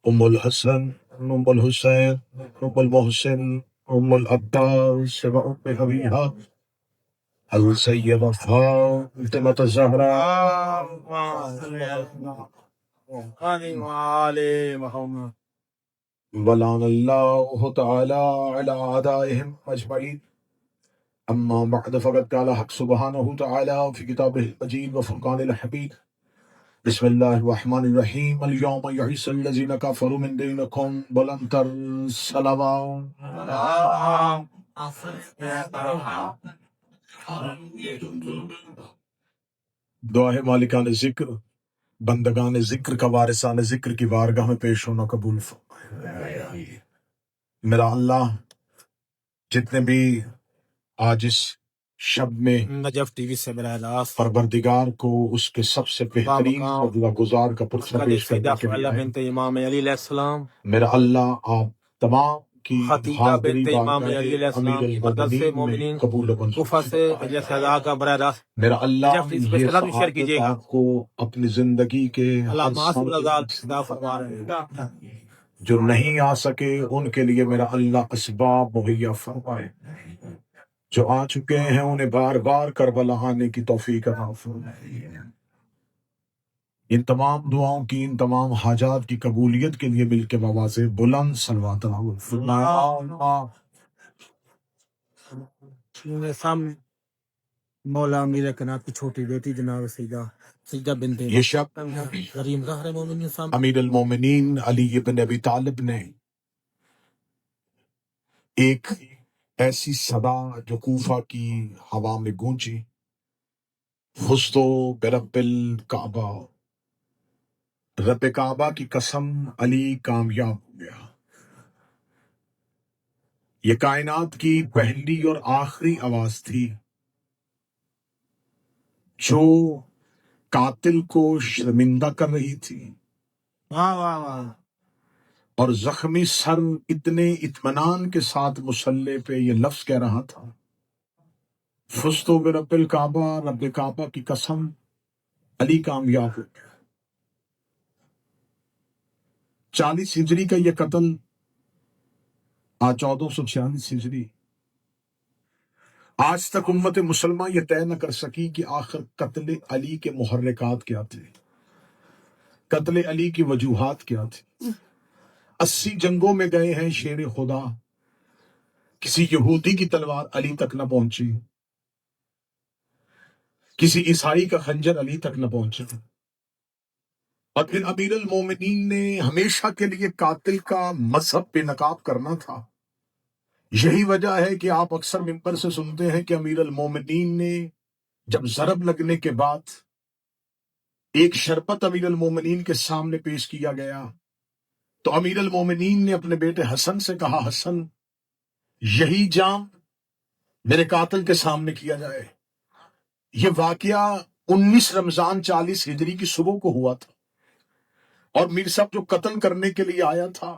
ام الحسن، ام الحسین، ام المحسن، ام العباس وام حبیبہ السیدہ فاطمہ الزہراء ولعن اللہ تعالی علی اعدائهم اجمعین. اما بعد فقد قال حق سبحانہ تعالی فی کتابہ المجید وفرقان الحمید. بسم اللہ الرحمن الرحیم. اليوم یئس الذین کفروا من دینکم ولن ترسلوا. دعا ہے مالکان ذکر، بندگان ذکر کا وارثان ذکر کی بارگاہ میں پیش ہونا قبول فرمائے. میرا اللہ جتنے بھی آج اس شب میں نجف ٹی وی سے براہ راست پروردگار کو اس کے سب سے بہترین فضلہ گزار کا پرچہ پیش کرنے کے لیے بنت امام علی علیہ السلام، میرا اللہ آپ تمام کی خدیجہ حاضری بنت امام بارگاہ علی علیہ السلام امیر مدد سے المومنین مومنین میں قبول و منظور. کوفہ سے جیسے ادا کا براہ راست میرا اللہ نجف ٹی وی یہ سے شیئر سعادت کیجیے گا. آپ کو اپنی زندگی کے ہر علامات سال الرضا صدا فرما رہے ہیں. جو نہیں آ سکے ان کے لیے میرا اللہ اسباب مہیا فرمائے. جو آ چکے ہیں انہیں بار بار کربلا آنے کی توفیق عطا فرمائے. ان تمام دعاؤں کی، ان تمام حاجات کی قبولیت کے لیے مل کے بابا سے بلند صلوات میرے سامنے مولا امیر کنات کی چھوٹی بیٹی جناب سیدہ بنت یہ شب کریم ظاہر مومنین سامنے امیر المومنین علی ابن ابی طالب نے ایک ایسی صدا جو کوفہ کی ہوا میں گونجی، فزتو برب الکعبہ، رب کعبہ کی قسم علی کامیاب ہو گیا. یہ کائنات کی پہلی اور آخری آواز تھی جو قاتل کو شرمندہ کر رہی تھی واہ واہ واہ اور زخمی سر اتنے اطمینان کے ساتھ مسلح پہ یہ لفظ کہہ رہا تھا، فزتو برب الکعبہ، رب کعبہ کی قسم علی کامیاب ہو گیا. 40 ہجری کا یہ قتل آج 1446 ہجری. آج تک امت مسلمہ یہ طے نہ کر سکی کہ آخر قتل علی کے محرکات کیا تھے، قتل علی کی وجوہات کیا تھی. 80 جنگوں میں گئے ہیں شیر خدا، کسی یہودی کی تلوار علی تک نہ پہنچی، کسی عیسائی کا خنجر علی تک نہ پہنچا. اور پھر امیر المومنین نے ہمیشہ کے لیے قاتل کا مذہب پہ نقاب کرنا تھا. یہی وجہ ہے کہ آپ اکثر ممبر سے سنتے ہیں کہ امیر المومنین نے جب ضرب لگنے کے بعد ایک شربت امیر المومنین کے سامنے پیش کیا گیا تو امیر المومنین نے اپنے بیٹے حسن سے کہا، حسن یہی جام میرے قاتل کے سامنے کیا جائے. یہ واقعہ 19 رمضان 40 ہجری کی صبح کو ہوا تھا اور میر صاحب جو قتل کرنے کے لیے آیا تھا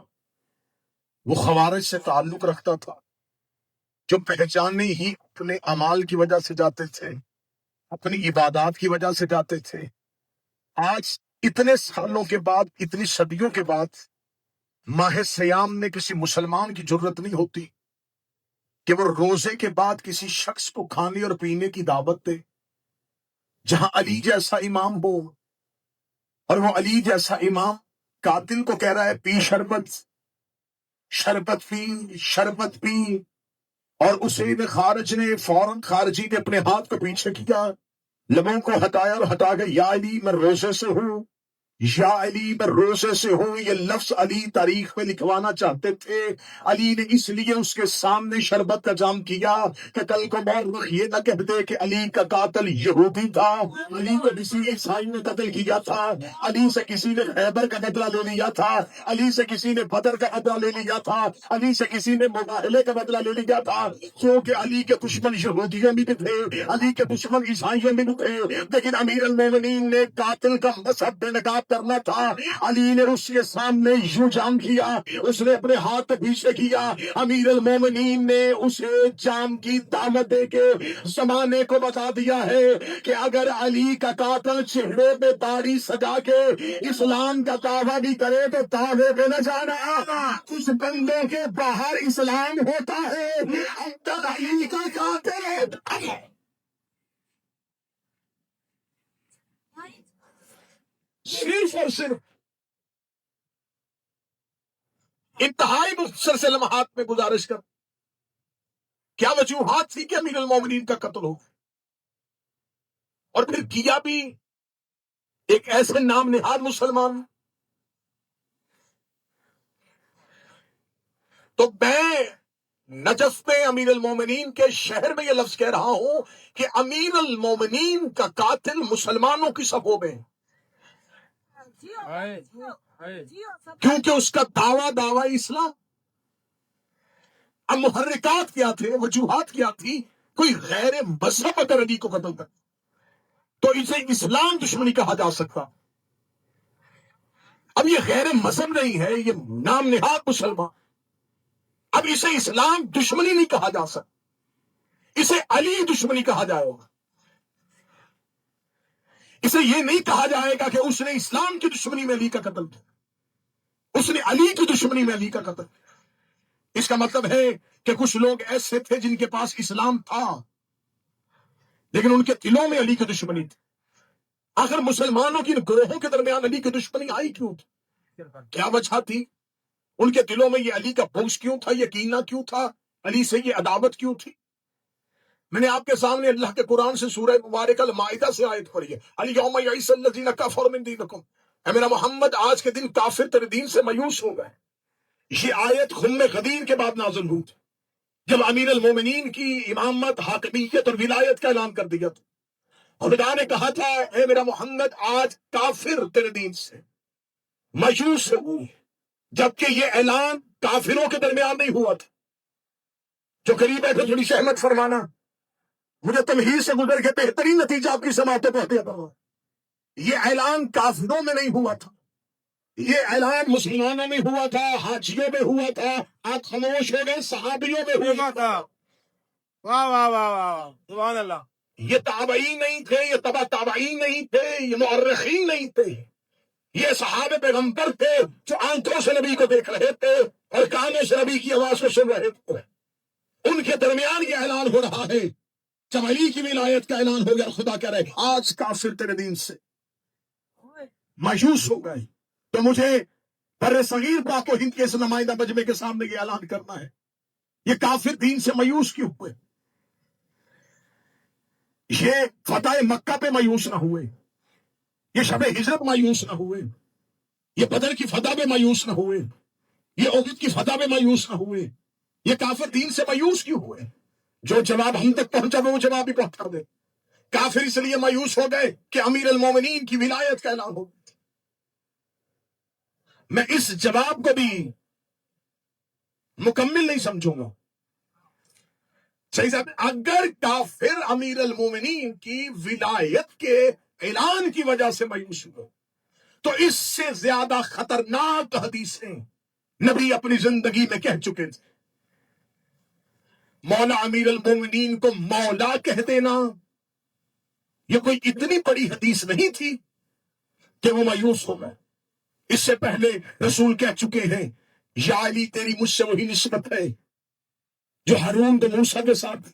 وہ خوارج سے تعلق رکھتا تھا، جو پہچانے ہی اپنے اعمال کی وجہ سے جاتے تھے، اپنی عبادات کی وجہ سے جاتے تھے. آج اتنے سالوں کے بعد، اتنی صدیوں کے بعد ماہ سیام میں کسی مسلمان کی جرت نہیں ہوتی کہ وہ روزے کے بعد کسی شخص کو کھانے اور پینے کی دعوت دے جہاں علی جیسا امام ہو، اور وہ علی جیسا امام قاتل کو کہہ رہا ہے پی شربت، شربت پی، شربت پی. اور اسے خارج نے فوراً خارجی نے اپنے ہاتھ کو پیچھے کیا، لبوں کو ہٹایا اور ہٹا گئے، یا علی میں روزے سے ہوں، یا علی میں روزے سے ہوں. یہ لفظ علی تاریخ میں لکھوانا چاہتے تھے. علی نے اس لیے اس کے سامنے شربت کا جام کیا کہ کل کو مورخ یہ نہ کہہ دے کہ علی کا قاتل یہودی تھا، علی کو کسی عیسائی نے قتل کیا تھا، علی سے کسی نے خیبر کا بدلہ لے لیا تھا، علی سے کسی نے بدر کا بدلہ لے لیا تھا، علی سے کسی نے مباہلے کا بدلہ لے لیا تھا. کیونکہ علی کے دشمن یہودیوں میں بھی تھے، علی کے دشمن عیسائیوں میں بھی تھے، لیکن امیر المومنین نے قاتل کا مذہب بے نقاب کرنا تھا، علی نے اس کے سامنے یوں جام کیا، اس نے اپنے ہاتھ پیچھے کیا، امیر المومنین نے اسے جام کی دعوت دے کے زمانے کو بتا دیا ہے کہ اگر علی کا قاتل چہرے پہ داڑھی سجا کے اسلام کا دعویٰ بھی کرے تو دعوے پہ نہ جانا، کچھ بندوں کے باہر اسلام ہوتا ہے، اندر علی کا قاتل ہے۔ صرف اور صرف انتہائی مختصر سے لمحات میں گزارش کر، کیا وجوہات تھی کہ امیر المومنین کا قتل ہو، اور پھر کیا بھی ایک ایسے نام نہاد مسلمان۔ تو میں نجف میں امیر المومنین کے شہر میں یہ لفظ کہہ رہا ہوں کہ امیر المومنین کا قاتل مسلمانوں کی صفوں میں، کیونکہ اس کا دعوی اسلام۔ اب محرکات کیا تھے، وجوہات کیا تھی؟ کوئی غیر مذہب اگر علی کو قتل کر تو اسے اسلام دشمنی کہا جا سکتا، اب یہ غیر مذہب نہیں ہے، یہ نام نہاد مسلمان، اب اسے اسلام دشمنی نہیں کہا جا سکتا، اسے علی دشمنی کہا جائے گا، اسے یہ نہیں کہا جائے گا کہ اس نے اسلام کی دشمنی میں علی کا قتل کیا، اس نے علی کی دشمنی میں علی کا قتل کیا۔ اس کا مطلب ہے کہ کچھ لوگ ایسے تھے جن کے پاس اسلام تھا لیکن ان کے دلوں میں علی کی دشمنی تھی۔ آخر مسلمانوں کی گروہوں کے درمیان علی کی دشمنی آئی کیوں تھی؟ کیا وجہ تھی؟ ان کے دلوں میں یہ علی کا بغض کیوں تھا، یہ کینہ کیوں تھا، علی سے یہ عداوت کیوں تھی؟ میں نے آپ کے سامنے اللہ کے قرآن سے سورہ مبارکہ المائدہ سے آیت پڑھی ہے، الیوم یئس الذین کفروا من دینکم، اے میرا محمد آج کے دن کافر تیرے دین سے مایوس ہو گئے۔ یہ آیت خم غدیر کے بعد نازل ہوئی تھی، جب امیر المومنین کی امامت، حاکمیت اور ولایت کا اعلان کر دیا تھا، خدا نے کہا تھا اے میرا محمد آج کافر تیرے دین سے مایوس ہوئی، جبکہ یہ اعلان کافروں کے درمیان نہیں ہوا تھا۔ جو قریب ہے تھوڑی شہمت فرمانا، مجھے تمہید سے گزر کے بہترین نتیجہ آپ کی سماعتوں پہ دیا تھا۔ یہ اعلان کافروں میں نہیں ہوا تھا، یہ اعلان مسلمانوں میں ہوا تھا، حاجیوں میں ہوا تھا، آپ خاموش ہو گئے، صحابیوں میں ہوا تھا۔ واہ واہ واہ واہ، سبحان اللہ۔ یہ تابعین نہیں تھے، یہ تبع تابعین نہیں تھے، یہ مؤرخین نہیں تھے، یہ صحابہ پیغمبر تھے جو آنکھوں سے نبی کو دیکھ رہے تھے اور کانوں سے نبی کی آواز کو سن رہے تھے۔ ان کے درمیان یہ اعلان ہو رہا ہے، جب علی کی ولایت کا اعلان ہو گیا، خدا کہہ رہے آج کافر تیرے دین سے مایوس ہو گئے، تو مجھے بر صغیر پاک و ہند کے اس نمائندہ مجمع کے سامنے یہ اعلان کرنا ہے، یہ کافر دین سے مایوس کیوں ہوئے؟ یہ فتح مکہ پہ مایوس نہ ہوئے، یہ شب ہجرت مایوس نہ ہوئے، یہ بدر کی فتح پہ مایوس نہ ہوئے، یہ احد کی فتح پہ مایوس نہ ہوئے، یہ کافر دین سے مایوس کیوں ہوئے؟ جو جواب ہم تک پہنچا وہ جواب بھی پہنچا دے۔ کافر اس لیے مایوس ہو گئے کہ امیر المومنین کی ولایت کا اعلان ہو گیا۔ میں اس جواب کو بھی مکمل نہیں سمجھوں گا۔ صحیح صاحب، اگر کافر امیر المومنین کی ولایت کے اعلان کی وجہ سے مایوس ہوئے تو اس سے زیادہ خطرناک حدیثیں نبی اپنی زندگی میں کہہ چکے تھے۔ مولا امیر المومنین کو مولا کہہ دینا یہ کوئی اتنی بڑی حدیث نہیں تھی کہ وہ مایوس ہو گئے۔ اس سے پہلے رسول کہہ چکے ہیں یا علی تیری مجھ سے وہی نسبت ہے جو ہارون تو موسیٰ کے ساتھ،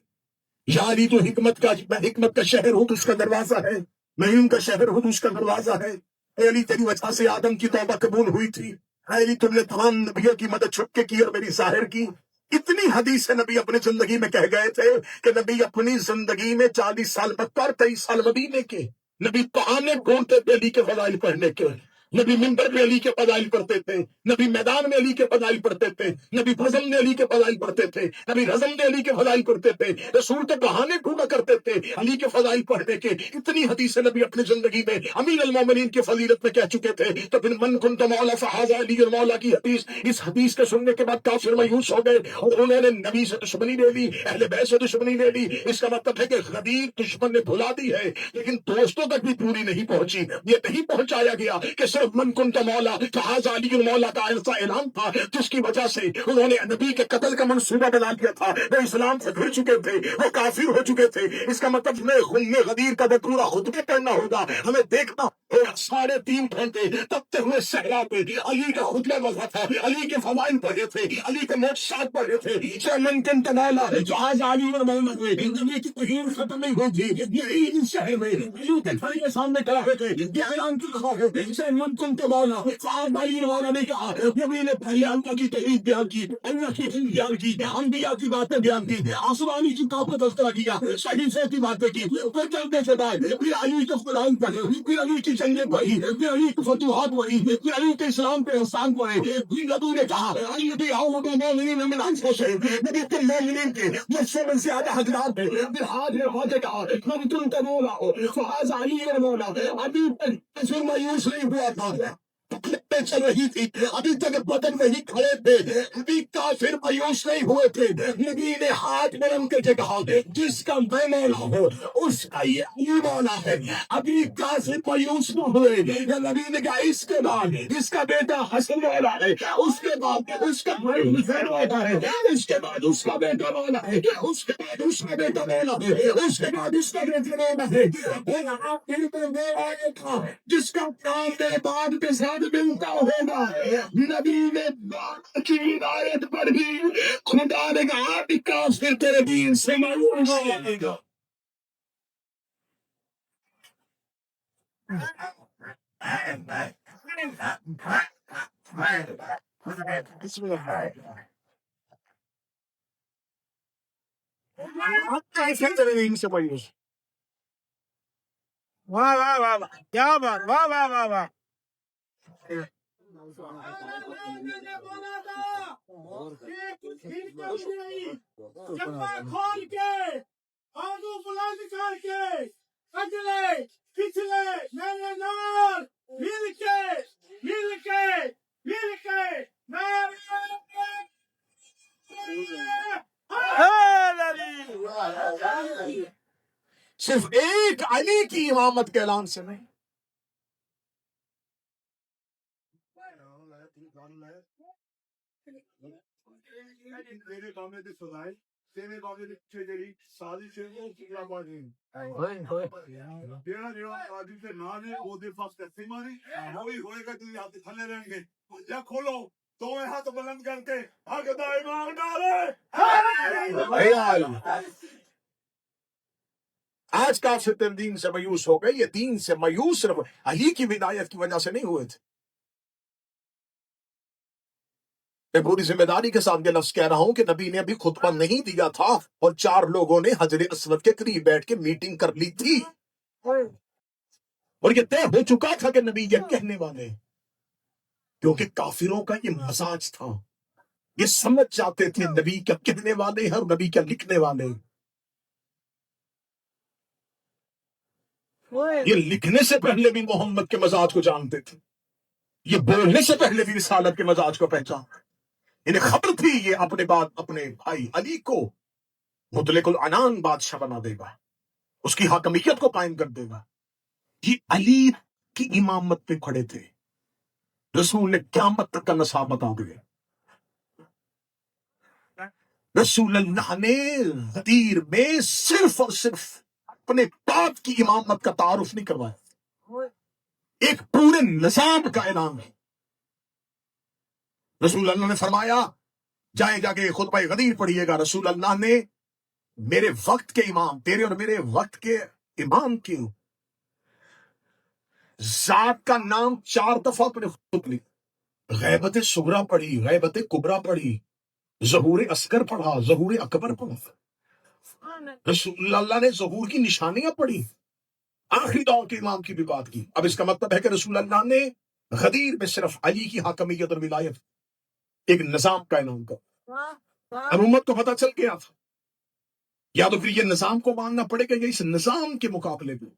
یا علی تو حکمت کا شہر ہوں تو اس کا دروازہ ہے، میں ان کا شہر ہوں تو اس کا دروازہ ہے۔ اے علی تیری وجہ سے آدم کی توبہ قبول ہوئی تھی، اے علی تم نے تمام نبیوں کی مدد چھپ کے کی اور میری ظاہر کی۔ اتنی حدیث نبی اپنی زندگی میں کہہ گئے تھے کہ نبی اپنی زندگی میں 40 سال مکہ اور 23 سال مدینے کے نبی بہانے ڈھونڈتے تھے علی کے فضائل پڑھنے کے۔ نبی منبر میں علی کے فضائل پڑھتے تھے، نبی میدان میں علی کے فضائل پڑھتے تھے، نبی فضل میں علی کے فضائل پڑھتے تھے، نبی رزم میں علی کے فضائل پڑھتے تھے۔ رسول تو بہانے ڈھونڈا کرتے تھے علی کے فضائل پڑھنے کے۔ اتنی حدیث نبی اپنی زندگی میں امیر المومنین کی فضیلت میں کہہ چکے تھے۔ تو پھر من کنت مولا فہذا علی المولا کی حدیث، اس حدیث کے سننے کے بعد کافر مایوس ہو گئے اور انہوں نے نبی سے دشمنی لے لی، اہل بیت سے دشمنی لے لی۔ اس کا مطلب ہے کہ غدیر دشمن نے بھلا دی ہے لیکن دوستوں تک بھی پوری نہیں پہنچی۔ یہ نہیں پہنچایا گیا کہ صرف من کنت مولا فہذا علی مولا کا ایسا اعلان تھا جس کی وجہ سے انہوں نے نبی کے قتل کا منصوبہ بنا دیا تھا. وہ اسلام سے پھر چکے تھے, وہ کافر ہو چکے تھے. اس کا مطلب ہمیں غم غدیر کا پورا خطبہ پڑھنا ہوگا, ہمیں دیکھنا ہوگا 3.5 گھنٹے تبتے ہوئے صحرا پہ علی کا خطبہ وضع تھا, علی کے فوائد پڑھے تھے, علی کے معجزات پڑھے تھے. من کنت مولا فہذا علی محمد نبی کی توہین ختم نہیں ہوئی تھی. یہ اس شہر میں علی کے گھر کے سامنے کھڑا ہوئے تھے, یہ اعلان کی رہا ہے سے من کنت مولا فہذا علی مولا نے کہا. نبی نے پہلے اللہ کی توحید بیان کی, اللہ کی علم بیان کی, انبیاء کی باتیں بیان کی, آسمانی کتاب کا تذکرہ کیا, صحیح سے کی باتیں کی. پھر چلتے سے بعد پھر علی کا قرآن پڑھے, پھر علی کی جنگیں پڑھی, پھر علی کی فتوحات پڑھی, پھر علی کے اسلام پہ احسان پڑھے. پھر نبی نے کہا علی کی آؤں مومنین من انفسہم, نبی کے مومنین کے نفسوں میں زیادہ حقدار تھے. پھر ہاتھ نے کہا من کنت مولا فہذا علی مولا. ابھی تک مایوس نہیں ہوا تھا, تکلیفیں چل رہی تھی, ابھی تک بدن میں ہی کھڑے تھے, ابھی کافر مایوس نہیں ہوئے تھے. نبی نے ہاتھ بلند کر کے کہا جس کا میں مولا ہوں اس کا یہ علی مولا ہے. ابھی کافر مایوس نہ ہوئے. یا نبی نے کہا اس کے بعد اس کا بیٹا حسن مولا ہے, اس کے بعد اس کا بھائی حسین مولا ہے, اس کے بعد اس کا بیٹا مولا ہے, اس کے بعد اس کا بیٹا مولا ہے, اس کے بعد اس کا بیٹا مولا ہے. آخر میں وہ آئے تھا جس کا نام میرے بعد کے ساتھ ملتا ہوگا. نبی نے بعد کی ہدایت پر بھی خدا نے کہا کہ کافر تیرے دین سے مایوس ہوئے گا. کافر تیرے دین سے مایوس. واہ واہ واہ واہ, کیا بات, واہ واہ واہ واہ. صرف ایک علی کی امامت کے اعلان سے نہیں. کھولو تو ہاتھ بلند کر کے آج کافر تیرے دین سے مایوس ہو گئے. یہ دین سے مایوس صرف علی کی ولایت کی وجہ سے نہیں ہوئے تھے. میں پوری ذمہ داری کے ساتھ یہ لفظ کہہ رہا ہوں کہ نبی نے ابھی خطبہ نہیں دیا تھا اور 4 لوگوں نے حجر اسود کے قریب بیٹھ کے میٹنگ کر لی تھی, اور یہ طے ہو چکا تھا کہ نبی یہ کہنے والے, کیونکہ کافروں کا یہ مزاج تھا. یہ سمجھ جاتے تھے نبی کیا کہنے والے ہیں اور نبی کیا لکھنے والے ہیں. یہ لکھنے سے پہلے بھی محمد کے مزاج کو جانتے تھے, یہ بولنے سے پہلے بھی رسالت کے مزاج کو پہچانتے. انہیں خبر تھی یہ اپنے بعد اپنے بھائی علی کو مطلق العنان بادشاہ بنا دے گا, اس کی حاکمیت کو قائم کر دے گا. یہ علی کی امامت پہ کھڑے تھے. رسول نے قیامت تک کا نصاب بتا دیا. رسول اللہ نے غدیر میں صرف اور صرف اپنے باپ کی امامت کا تعارف نہیں کروایا, ایک پورے نظام کا اعلان ہے. رسول اللہ نے فرمایا جائے جا کے خطبہ غدیر پڑھیے گا. رسول اللہ نے میرے وقت کے امام, تیرے اور میرے وقت کے امام کی ذات کا نام 4 دفعہ اپنے خطبہ لی. غیبت صغرا پڑھی, غیبت کبرا پڑھی, ظہور اصغر پڑھا, ظہور اکبر پڑھا. رسول اللہ نے ظہور کی نشانیاں پڑھی, آخری دور کے امام کی بھی بات کی. اب اس کا مطلب ہے کہ رسول اللہ نے غدیر میں صرف علی کی حاکمیت اور ولایت ایک نظام کا اعلان کر. اب امت کو پتہ چل گیا تھا, یا تو پھر یہ نظام کو ماننا پڑے گا یا اس نظام کے مقابلے میں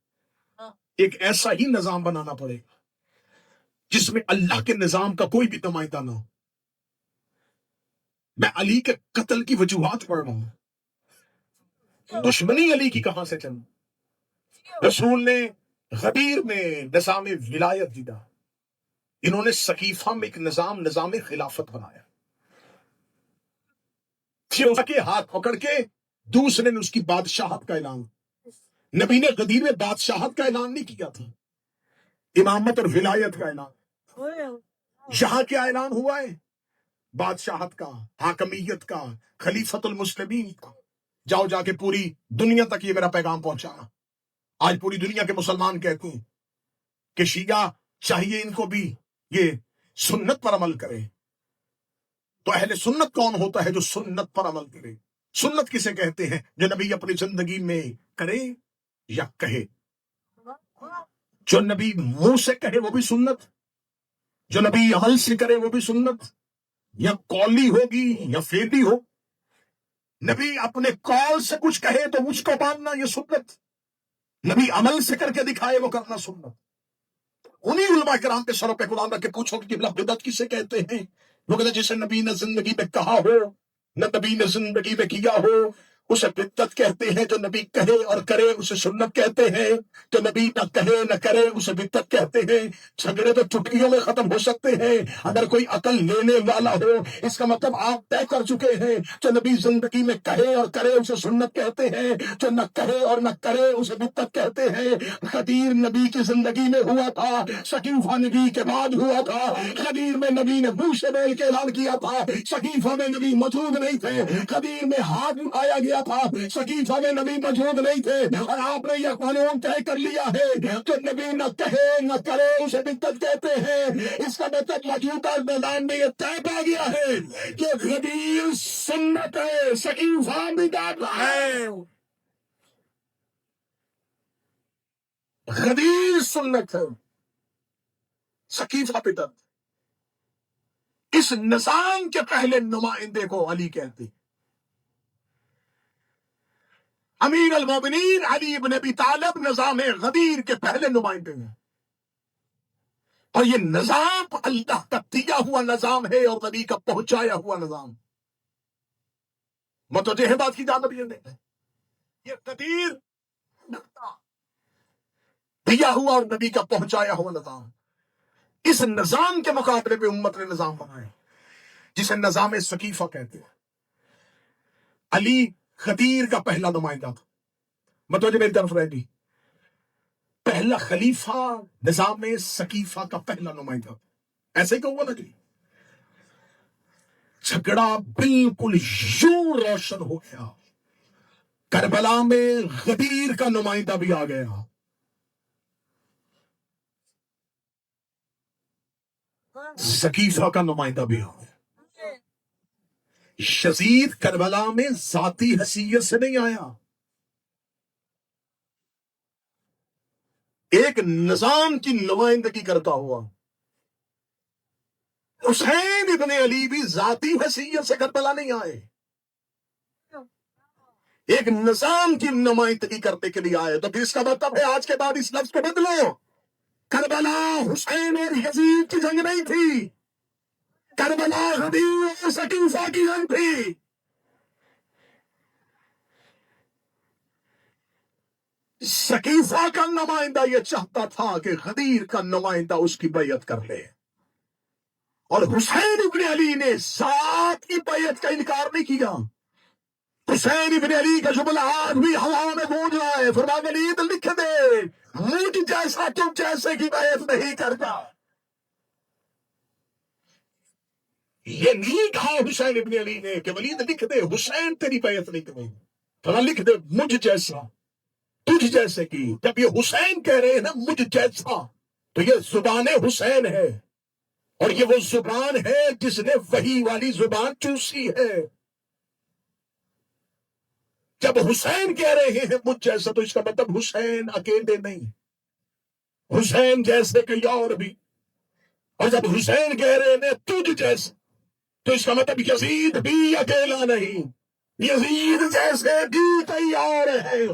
ایک ایسا ہی نظام بنانا پڑے گا جس میں اللہ کے نظام کا کوئی بھی نمائندہ نہ ہو. میں علی کے قتل کی وجوہات پڑھ رہا ہوں, دشمنی علی کی کہاں سے چل. رسول نے غدیر میں نظام ولایت دیا, انہوں نے سقیفہ میں ایک نظام خلافت بنایا، پھر کے ہاتھ پکڑ کے دوسرے نے اس کی بادشاہت کا اعلان، نبی نے غدیر میں بادشاہت کا اعلان نہیں کیا تھا، امامت اور ولایت کا اعلان۔ یہاں کیا اعلان ہوا ہے؟ بادشاہت کا، حاکمیت کا، خلیفت المسلمین کا۔ جاؤ جا کے پوری دنیا تک یہ میرا پیغام پہنچا۔ آج پوری دنیا کے مسلمان کہتے ہیں کہ شیعہ چاہیے ان کو بھی یہ سنت پر عمل کرے، تو اہل سنت کون ہوتا ہے جو سنت پر عمل کرے؟ سنت کسے کہتے ہیں؟ جو نبی اپنی زندگی میں کرے یا کہے۔ جو نبی منہ سے کہے وہ بھی سنت، جو نبی عمل سے کرے وہ بھی سنت، یا قولی ہوگی یا فعلی ہو۔ نبی اپنے قول سے کچھ کہے تو اس کو ماننا یہ سنت، نبی عمل سے کر کے دکھائے وہ کرنا سنت۔ انہی علماء کرام کے سروں پہ قرآن رکھ کے پوچھو کہ بدعت کسے کہتے ہیں؟ وہ کہتے ہیں جسے نبی نے زندگی میں کہا ہو نہ نبی نے زندگی میں کیا ہو اسے بدعت کہتے ہیں، جو نبی کہے اور کرے اسے سنت کہتے ہیں، جو نبی نہ کہے نہ کرے اسے بدعت کہتے ہیں۔ جھگڑے تو چٹکیوں میں ختم ہو سکتے ہیں اگر کوئی عقل لینے والا ہو، اس کا مطلب آپ طے کر چکے ہیں جو نبی زندگی میں کہے اور کرے اسے سنت کہتے ہیں، جو نہ کہے اور نہ کرے اسے بدعت کہتے ہیں۔ غدیر نبی کی زندگی میں ہوا تھا، سقیفہ نبی کے بعد ہوا تھا۔ غدیر میں نبی نے منہ سے بول کے اعلان کیا تھا، سقیفہ میں نبی موجود نہیں تھے۔ غدیر میں ہاتھ اٹھایا گیا تھا، سقیفہ میں نبی موجود نہیں تھے، اور آپ نے یہ قانون طے کر لیا ہے جو نبی نہ کہے نہ کرے اسے بدعت کہتے ہیں۔ اس کا مطلب موجودہ میدان میں یہ طے پا گیا ہے کہ غدیر سنت ہے، سقیفہ بدعت ہے۔ غدیر سنت ہے، سقیفہ بدعت۔ اس نظام کے پہلے نمائندے کو علی کہتے ہیں۔ امیر المومنین علی بن ابی طالب نظام غدیر کے پہلے نمائندے ہیں، اور یہ نظام اللہ کا دیا ہوا نظام ہے اور نبی کا پہنچایا ہوا نظام۔ متوجہ ہے بات کی جانب؟ یہ غدیر دیا ہوا اور نبی کا پہنچایا ہوا نظام، اس نظام کے مقابلے پہ امت نے نظام بنائے جسے نظام سقیفہ کہتے ہیں۔ علی غدیر کا پہلا نمائندہ تھا، متوجہ میری طرف رہے گی، پہلا خلیفہ نظام سقیفہ کا پہلا نمائندہ تھا۔ ایسے ہی کہ ہوا نا جی، جھگڑا بالکل یوں روشن ہو گیا، کربلا میں غدیر کا نمائندہ بھی آ گیا۔ سقیفہ کا نمائندہ بھی آ گیا۔ یزید کربلا میں ذاتی حیثیت سے نہیں آیا، ایک نظام کی نمائندگی کرتا ہوا۔ حسین ابن علی بھی ذاتی حیثیت سے کربلا نہیں آئے، ایک نظام کی نمائندگی کرنے کے لیے آئے۔ تو پھر اس کا مطلب ہے آج کے بعد اس لفظ کو بدلو، کربلا حسین اور یزید کی جنگ نہیں تھی، کربلا غدیر اور سقیفہ کی جنگ تھی۔ سقیفہ کا نمائندہ یہ چاہتا تھا کہ غدیر کا نمائندہ اس کی بیعت کر لے، اور حسین ابن علی نے ذات کی بیعت کا انکار نہیں کیا۔ حسین ابن علی کا جملہ آج بھی ہوا میں گونج رہا ہے، فرمان ولید لکھ دے، مجھ جیسا تم جیسے کی بیعت نہیں کرتا۔ یہ نہیں کہا حسین ابن علی نے کہ ولید لکھ دے حسین تیری بیعت نہیں کرے، فرمان لکھ دے مجھ جیسا تجھ جیسے کی۔ جب یہ حسین کہہ رہے ہیں نا مجھ جیسا، تو یہ زبان حسین ہے، اور یہ وہ زبان ہے جس نے وحی والی زبان چوسی ہے۔ جب حسین کہہ رہے ہیں مجھ جیسا، تو اس کا مطلب حسین اکیلے نہیں، حسین جیسے کئی اور بھی۔ اور جب حسین کہہ رہے ہیں تجھ جیسا، تو اس کا مطلب یزید بھی اکیلا نہیں، یزید جیسے بھی کئی اور ہیں۔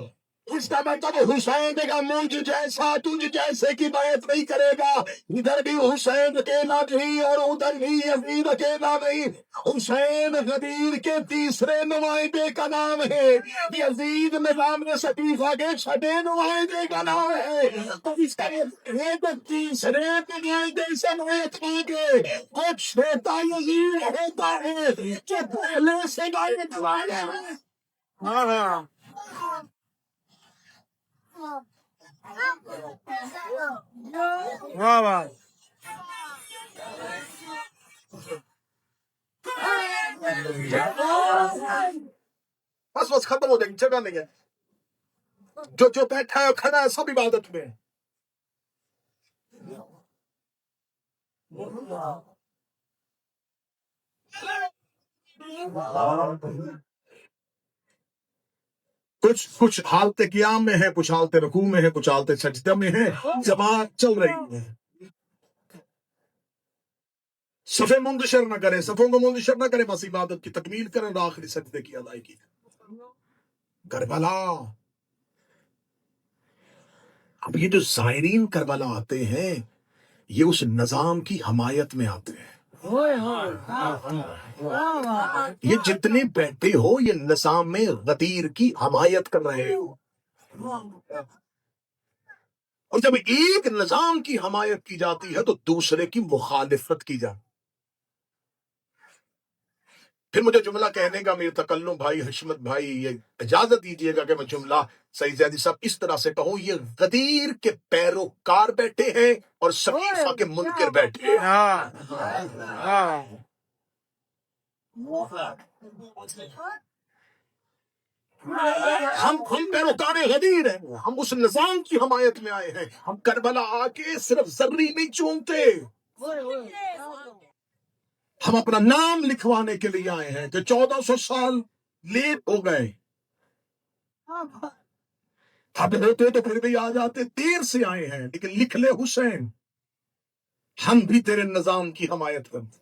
اس کا مطلب حسین کا مجھ جیسا تجھ جیسے کی بیعت نہیں کرے گا. ادھر بھی حسین اکیلا نہیں اور ادھر بھی یزید اکیلا نہیں. حسین غدیر کے تیسرے نمائندے کا نام ہے. یزید نظام سقیفہ کے چھٹے نمائندے کا نام ہے. تو اس کا تیسرے نمائندے سے بیعت مانگے. ایک چھوٹا یزید ہوتا ہے جو پہلے سے بیعت مانگے. واہ واہ. بس ختم ہو جائے گی, جگہ نہیں ہے. جو بیٹھا ہے کھڑا ہے سب عبادت میں. کچھ حالت قیام میں ہے, کچھ حالت رکوع میں ہے, کچھ حالت سجدہ میں ہے. جماعت چل رہی ہے. صفیں منتشر نہ کرے, صفوں کو منتشر نہ کرے, بس عبادت کی تکمیل کریں اور آخری سجدے کی ادائیگی. کربلا, اب یہ جو زائرین کربلا آتے ہیں یہ اس نظام کی حمایت میں آتے ہیں. یہ جتنے بیٹھے ہو یہ نظام میں غدیر کی حمایت کر رہے ہو. اور جب ایک نظام کی حمایت کی جاتی ہے تو دوسرے کی مخالفت کی جاتی. پھر مجھے جملہ کہنے کا میر تکلم بھائی حشمت بھائی یہ اجازت دیجیے گا کہ میں جملہ سعید زیدی صاحب اس طرح سے کہوں, یہ غدیر کے پیروکار بیٹھے ہیں اور سقیفہ کے منکر بیٹھے ہیں. ہم پیروکار غدیر ہیں, ہم اس نظام کی حمایت میں آئے ہیں. ہم کربلا آ کے صرف ذری نہیں چونتے, ہم اپنا نام لکھوانے کے لیے آئے ہیں کہ 1400 سال لیٹ ہو گئے. اب ہوتے تو پھر بھی آ جاتے, دیر سے آئے ہیں لیکن لکھ لے حسین ہم بھی تیرے نظام کی حمایت کرتے.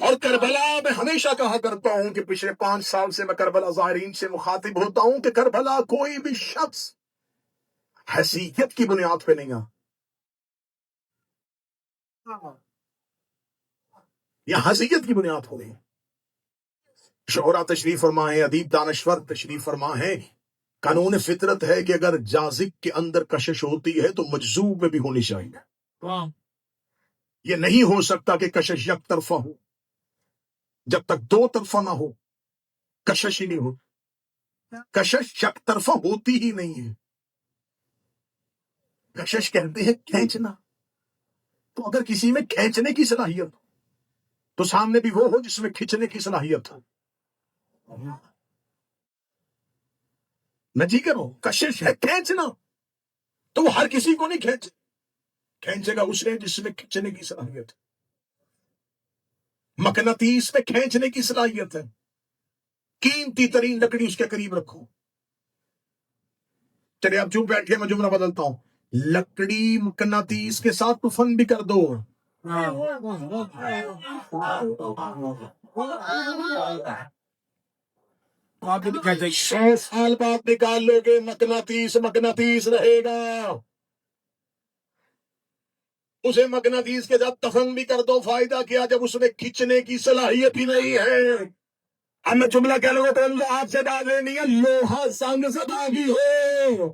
اور کربلا میں ہمیشہ کہا کرتا ہوں کہ پچھلے 5 سال سے میں کربلا زائرین سے مخاطب ہوتا ہوں کہ کربلا کوئی بھی شخص حیثیت کی بنیاد پہ نہیں آ, یا حیثیت کی بنیاد ہو رہی. شعرا تشریف فرما ہے, ادیب دانشور تشریف فرما ہے, قانون فطرت ہے کہ اگر جازب کے اندر کشش ہوتی ہے تو مجذوب میں بھی ہونی چاہیے. یہ نہیں ہو سکتا کہ کشش یک طرفہ ہو, جب تک دو طرفہ نہ ہو کشش ہی نہیں ہو. کشش یک طرفہ ہوتی ہی نہیں ہے. کشش کہتے ہیں کھینچنا, تو اگر کسی میں کھینچنے کی صلاحیت ہو تو سامنے بھی وہ ہو جس میں کھینچنے کی صلاحیت ہو. نہ کرو, کشش ہے کھینچنا, تو وہ ہر کسی کو نہیں کھینچے گا اسے جس میں کھینچنے کی صلاحیت. مقناطیس میں کھینچنے کی صلاحیت ہے, قیمتی ترین لکڑی اس کے قریب رکھو. چلے اب چوپ بیٹھے میں جملہ بدلتا ہوں, لکڑی مقناطیس کے ساتھ تفن بھی کر دو. آپ بھی کہتے 100 سال بعد نکال لو گے مقناطیس رہے گا. اسے مقناطیس کے ساتھ دفن بھی کر دو, فائدہ کیا جب اس میں کھینچنے کی صلاحیت ہی نہیں ہے. اب میں جملہ کہہ لوں گا تو اللہ آپ سے بات نہیں ہے, لوہا سنگ سے باغی ہو,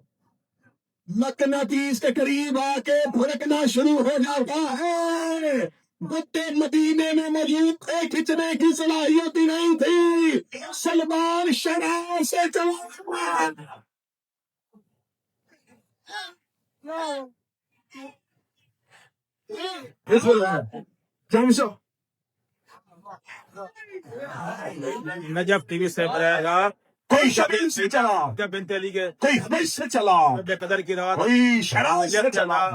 مقناطیس کے قریب آ کے پھڑکنا شروع ہو جاتا ہے. بتے مدینے میں موجود تھے, کھینچنے کی صلاحیت ہی نہیں تھی. سلمان شرح سے چلا نجف ٹی وی سے بنایا گا, کوئی شبیل سے چلا, جب بنت علی کے کوئی حدیث سے چلا, بے قدر کی رات کوئی شرح سے نجف چلا.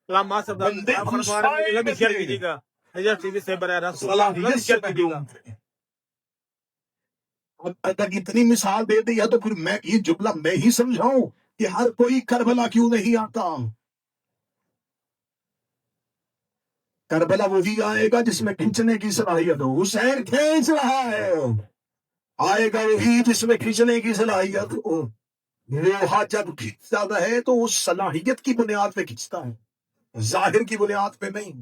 سلام ماں صاحب بندے خسائے بھی شیئر کیجیے گا. نجف ٹی وی سے بنایا صلاحیت سے محروم تھے. اگر اتنی مثال دے دی ہے تو پھر میں یہ جملہ میں ہی سمجھاؤں کہ ہر کوئی کربلا کیوں نہیں آتا. کربلا وہی آئے گا جس میں کھینچنے کی صلاحیت ہو. حسین کھینچ رہا ہے, آئے گا وہی جس میں کھینچنے کی صلاحیت ہو. لوہا جب کھینچتا ہے تو اس صلاحیت کی بنیاد پہ کھینچتا ہے، ظاہر کی بنیاد پہ نہیں.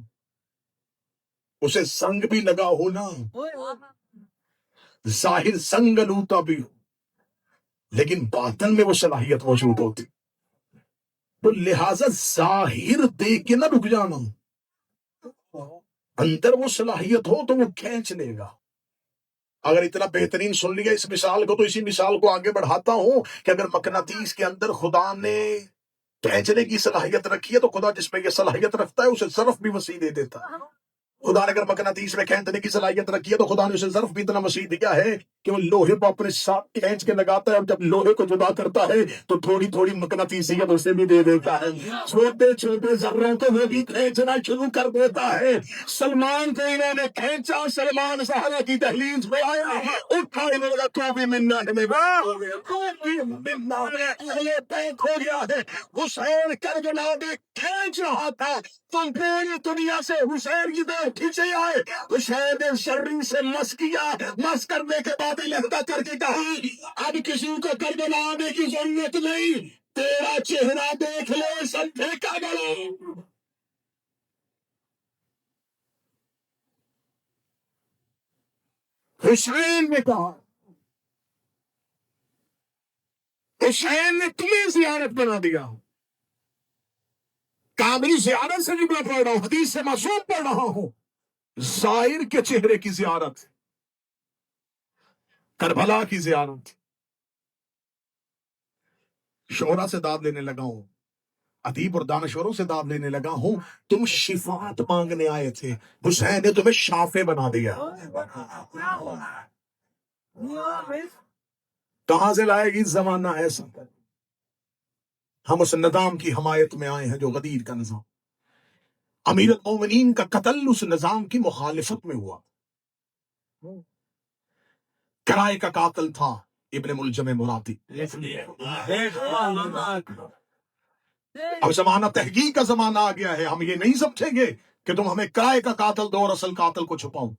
اسے سنگ بھی لگا ہو نا، ظاہر سنگ لوتا بھی ہو، لیکن باطن میں وہ صلاحیت موجود ہوتی. تو لہذا ظاہر دیکھ کے نہ رک جانا، اندر وہ صلاحیت ہو تو وہ کھینچ لے گا. اگر اتنا بہترین سن لیا اس مثال کو تو اسی مثال کو آگے بڑھاتا ہوں کہ اگر مقناطیس کے اندر خدا نے کھینچنے کی صلاحیت رکھی ہے تو خدا جس میں یہ صلاحیت رکھتا ہے اسے ظرف بھی وسیع دے دیتا ہے. خدا نے اگر مقناطیس میں کھینچنے کی صلاحیت رکھی ہے تو خدا نے اسے ظرف بھی اتنا وسیع دیا ہے کہ وہ لوہے کو اپنے ساتھ کھینچ کے لگاتا ہے، اور جب لوہے کو جدا کرتا ہے تو تھوڑی تھوڑی مقناطیسیت اسے بھی دے دیتا ہے، چھوٹے چھوٹے ذروں کو وہ بھی کھینچنا شروع کر دیتا ہے. سلمان کو انہوں نے کھینچا، سلمان صحرا کی دہلیز پہ آیا، اٹھا، انہوں نے کہا تو بھی منا میں تو بھی منا اگلے پینک ہو گیا ہے. حسین کربلا میں کھینچ رہا تھا، تم پوری دنیا سے حسین کی طرف کھینچے آئے. حسین نے شرری سے مس کیا، مس کرنے کے بعد لہدا کر کے کہا اب کسی کو کربلا آنے کی ضرورت نہیں، تیرا چہرہ دیکھ لے سمجھے کربلا. حسین نے کہا، حسین نے تمہیں زیارت بنا دیا. کاملی زیارت سے جملہ پڑھ رہا ہوں، حدیث سے معصوم پڑھ رہا ہوں. ظاہر کے چہرے کی زیارت، کربلا کی زیارت. شعرا سے داد لینے لگا ہوں، ادیب اور دانشوروں سے داد لینے لگا ہوں. تم شفاعت مانگنے آئے تھے، حسین نے تمہیں شافع بنا دیا. کہاں سے لائے گی زمانہ ایسا؟ ہم اس نظام کی حمایت میں آئے ہیں جو غدیر کا نظام. امیر المومنین کا قتل اس نظام کی مخالفت میں ہوا. کرائے کا قاتل تھا ابن ملجم مرادی. اب زمانہ تحقیق کا زمانہ آ گیا ہے، ہم یہ نہیں سمجھیں گے کہ تم ہمیں کرائے کا قاتل دو اور اصل قاتل کو چھپاؤ.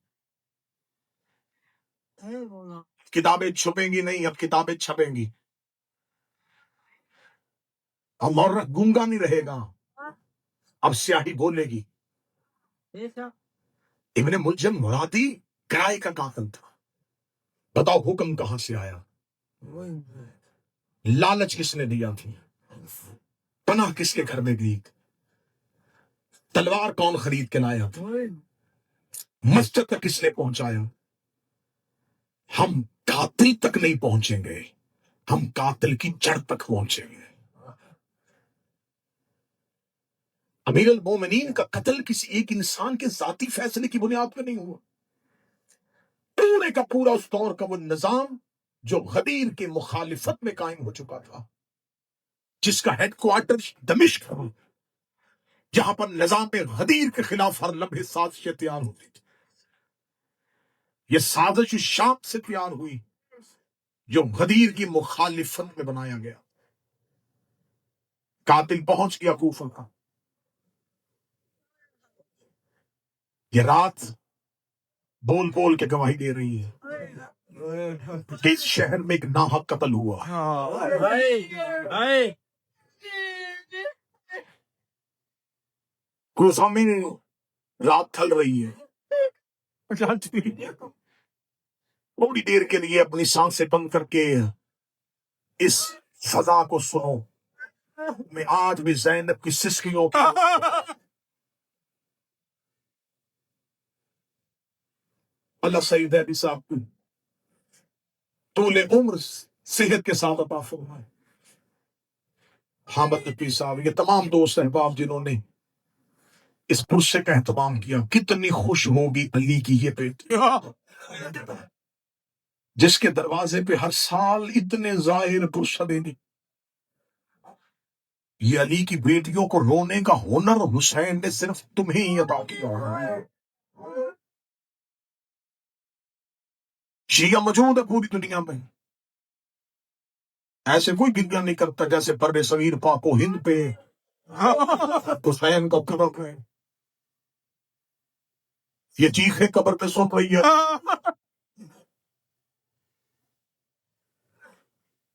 کتابیں چھپیں گی نہیں، اب کتابیں چھپیں گی. اب مورخ گونگا نہیں رہے گا، اب سیاہی بولے گی. ابن ملجم مرادی کرائے کا قاتل تھا. بتاؤ حکم کہاں سے آیا؟ لالچ کس نے دیا تھی؟ پناہ کس کے گھر میں گئی؟ تلوار کون خرید کے لایا تھا؟ مسجد تک کس نے پہنچایا؟ ہم قاتل تک نہیں پہنچیں گے، ہم قاتل کی جڑ تک پہنچیں گے. امیر المومنین کا قتل کسی ایک انسان کے ذاتی فیصلے کی بنیاد پہ نہیں ہوا. پورے کا پورا اس دور کا وہ نظام جو غدیر کے مخالفت میں قائم ہو چکا تھا، جس کا ہیڈ کوارٹر دمشق تھا، جہاں پر نظام غدیر کے خلاف ہر لمحے سازشیں تیار ہوتی تھی. یہ سازش شام سے تیار ہوئی جو غدیر کی مخالفت میں بنایا گیا. قاتل پہنچ گیا کوفہ کا. یہ رات بول بول کے گواہی دے رہی ہے کہ اس شہر میں ایک ناحق قتل ہوا. کوفہ میں رات ڈھل رہی ہے. تھوڑی دیر کے لیے اپنی سانسیں بند کر کے اس فضا کو سنو. میں آج بھی زینب کی سسکیوں اللہ سعید علی صاحب کو طول عمر صحت کے ساتھ عطا فرمائے. حامد نقوی صاحب، یہ تمام دوست احباب جنہوں نے اس پرسے کا اہتمام کیا. کتنی خوش ہوگی علی کی یہ بیٹی جس کے دروازے پہ ہر سال اتنے ظاہر پرشدے. یہ علی کی بیٹیوں کو رونے کا ہنر حسین نے صرف تمہیں ہی عطا کیا. شیعہ موجود ہے پوری دنیا میں، ایسے کوئی گریہ نہیں کرتا جیسے بر صغیر پاک و ہند پہ حسین کا کرم ہے. یہ چیخیں قبر پہ سن رہی ہے.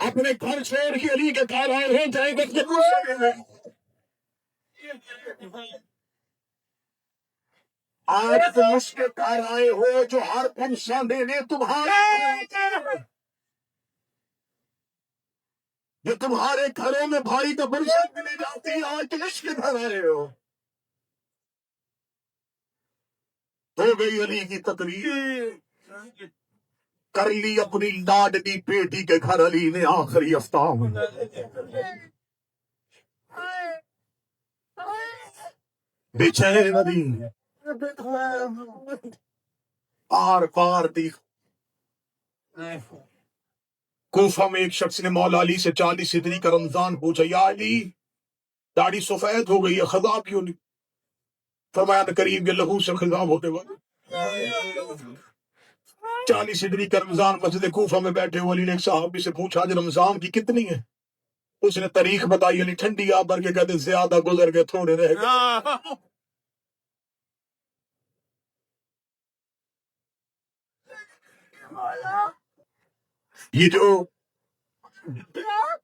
اپنے گھر چھوڑ کے علی کے گھر آئے ہیں جائیں گفتگو سے آج تم اس کے گھر آئے ہو جو ہر پنشن دینے تمہارے جو تمہارے گھروں میں بھائی کا پنشن ملے جاتی ہے آج تم اس کے گھر آئے ہو ہو گئی علی کی تقریر کر لی اپنی لاڈلی بیٹی کے گھر علی نے آخری افتاب بچین علی پار پار دی کوفہ میں ایک شخص نے مولا علی سے 40 ہجری کا رمضان پوچھا یا علی داڑھی سفید ہو گئی ہے خضاب کیوں نہیں فرمایا نبی کریم کے لہو سے خضاب ہوتے وقت 40 ہجری کا رمضان مسجد کوفہ میں بیٹھے ہوئے علی نے ایک صحابی سے پوچھا آج رمضان کی کتنی ہے اس نے تاریخ بتائی علی ٹھنڈی آپ بھر کے کہتے زیادہ گزر گئے تھوڑے رہ گئے